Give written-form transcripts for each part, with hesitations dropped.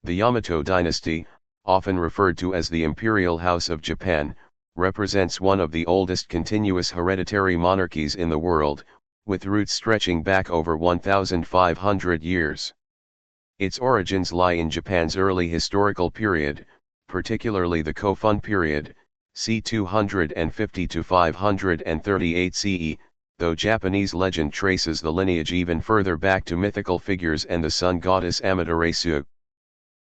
The Yamato Dynasty, often referred to as the Imperial House of Japan, represents one of the oldest continuous hereditary monarchies in the world, with roots stretching back over 1,500 years. Its origins lie in Japan's early historical period, particularly the Kofun period, c. 250 to 538 CE, though Japanese legend traces the lineage even further back to mythical figures and the sun goddess Amaterasu.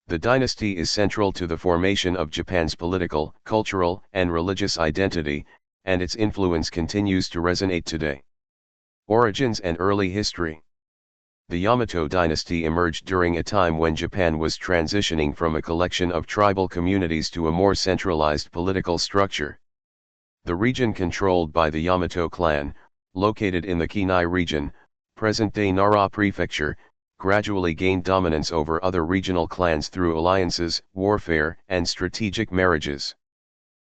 The dynasty is central to the formation of Japan's political, cultural, and religious identity, and its influence continues to resonate today. Origins and early history. The Yamato dynasty emerged during a time when Japan was transitioning from a collection of tribal communities to a more centralized political structure. The region controlled by the Yamato clan, located in the Kinai region, present-day Nara Prefecture, gradually gained dominance over other regional clans through alliances, warfare, and strategic marriages.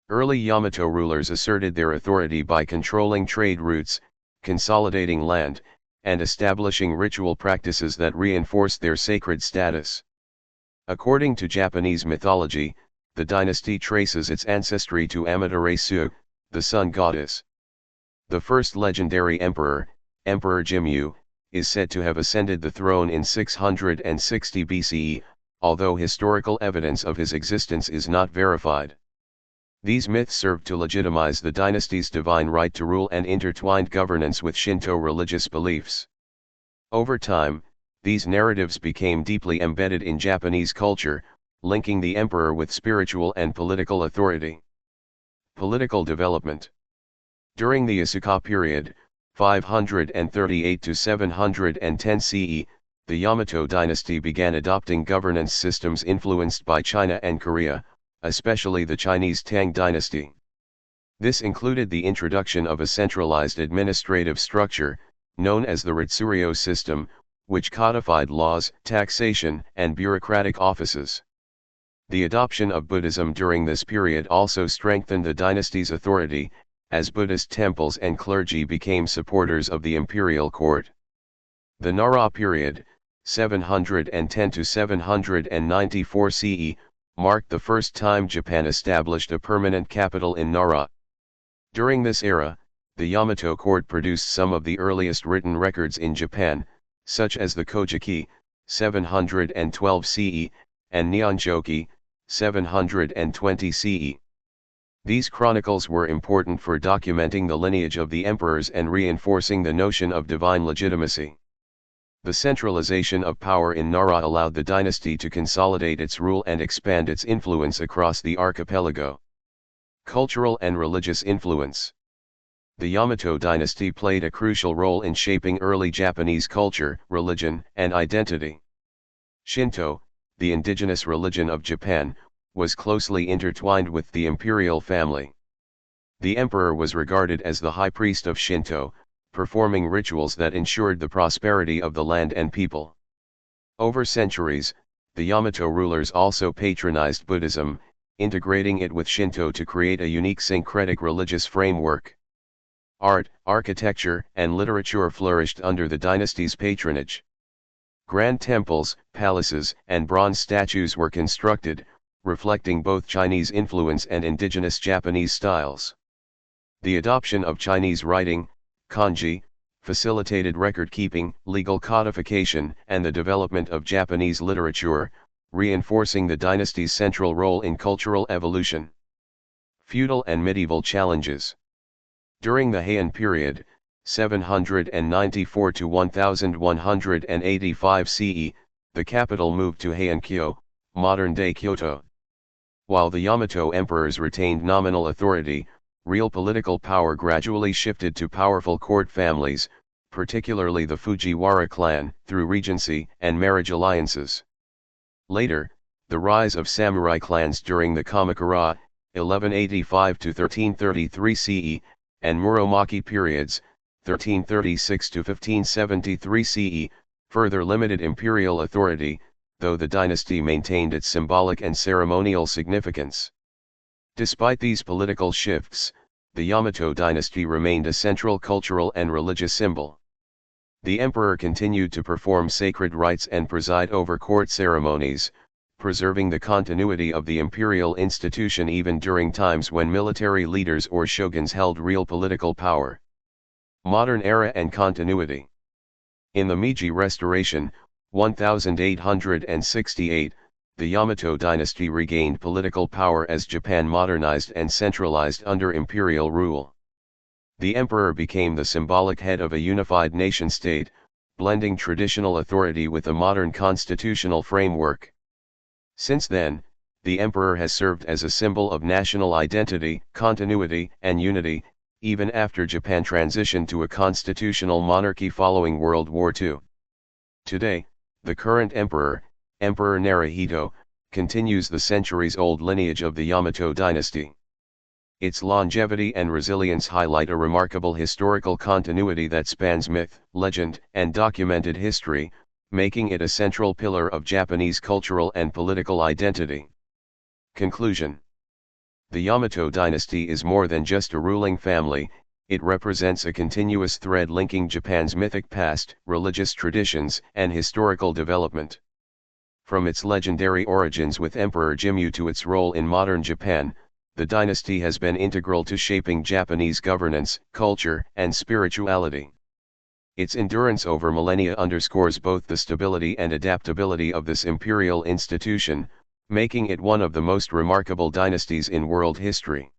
Early Yamato rulers asserted their authority by controlling trade routes, consolidating land, and establishing ritual practices that reinforced their sacred status. According to Japanese mythology, the dynasty traces its ancestry to Amaterasu, the sun goddess. The first legendary emperor, Emperor Jimmu, is said to have ascended the throne in 660 BCE, although historical evidence of his existence is not verified. These myths served to legitimize the dynasty's divine right to rule and intertwined governance with Shinto religious beliefs. Over time, these narratives became deeply embedded in Japanese culture, linking the emperor with spiritual and political authority. Political development. During the Asuka period, 538 to 710 CE, the Yamato dynasty began adopting governance systems influenced by China and Korea, especially the Chinese Tang dynasty. This included the introduction of a centralized administrative structure, known as the Ritsuryo system, which codified laws, taxation, and bureaucratic offices. The adoption of Buddhism during this period also strengthened the dynasty's authority, as Buddhist temples and clergy became supporters of the imperial court. The Nara period, 710 to 794 CE, marked the first time Japan established a permanent capital in Nara. During this era, the Yamato court produced some of the earliest written records in Japan, such as the Kojiki, 712 CE, and Nihonjoki, 720 CE. These chronicles were important for documenting the lineage of the emperors and reinforcing the notion of divine legitimacy. The centralization of power in Nara allowed the dynasty to consolidate its rule and expand its influence across the archipelago. Cultural and religious influence. The Yamato dynasty played a crucial role in shaping early Japanese culture, religion, and identity. Shinto, the indigenous religion of Japan, was closely intertwined with the imperial family. The emperor was regarded as the high priest of Shinto, performing rituals that ensured the prosperity of the land and people. Over centuries, the Yamato rulers also patronized Buddhism, integrating it with Shinto to create a unique syncretic religious framework. Art, architecture, and literature flourished under the dynasty's patronage. Grand temples, palaces, and bronze statues were constructed, reflecting both Chinese influence and indigenous Japanese styles. The adoption of Chinese writing, kanji, facilitated record-keeping, legal codification, and the development of Japanese literature, reinforcing the dynasty's central role in cultural evolution. Feudal and medieval challenges. During the Heian period, 794 to 1185 CE, the capital moved to Heian-kyo, modern-day Kyoto. While the Yamato emperors retained nominal authority, real political power gradually shifted to powerful court families, particularly the Fujiwara clan, through regency and marriage alliances. Later, the rise of samurai clans during the Kamakura, 1185 to 1333 CE, and Muromachi periods, 1336 to 1573 CE, further limited imperial authority, though the dynasty maintained its symbolic and ceremonial significance. Despite these political shifts, the Yamato dynasty remained a central cultural and religious symbol. The emperor continued to perform sacred rites and preside over court ceremonies, preserving the continuity of the imperial institution even during times when military leaders or shoguns held real political power. Modern era and continuity. In the Meiji Restoration, 1868, the Yamato Dynasty regained political power as Japan modernized and centralized under imperial rule. The emperor became the symbolic head of a unified nation-state, blending traditional authority with a modern constitutional framework. Since then, the emperor has served as a symbol of national identity, continuity, and unity, even after Japan transitioned to a constitutional monarchy following World War II. Today, the current emperor, Emperor Naruhito, continues the centuries-old lineage of the Yamato Dynasty. Its longevity and resilience highlight a remarkable historical continuity that spans myth, legend, and documented history, making it a central pillar of Japanese cultural and political identity. Conclusion. The Yamato Dynasty is more than just a ruling family, it represents a continuous thread linking Japan's mythic past, religious traditions, and historical development. From its legendary origins with Emperor Jimmu to its role in modern Japan, the dynasty has been integral to shaping Japanese governance, culture, and spirituality. Its endurance over millennia underscores both the stability and adaptability of this imperial institution, making it one of the most remarkable dynasties in world history.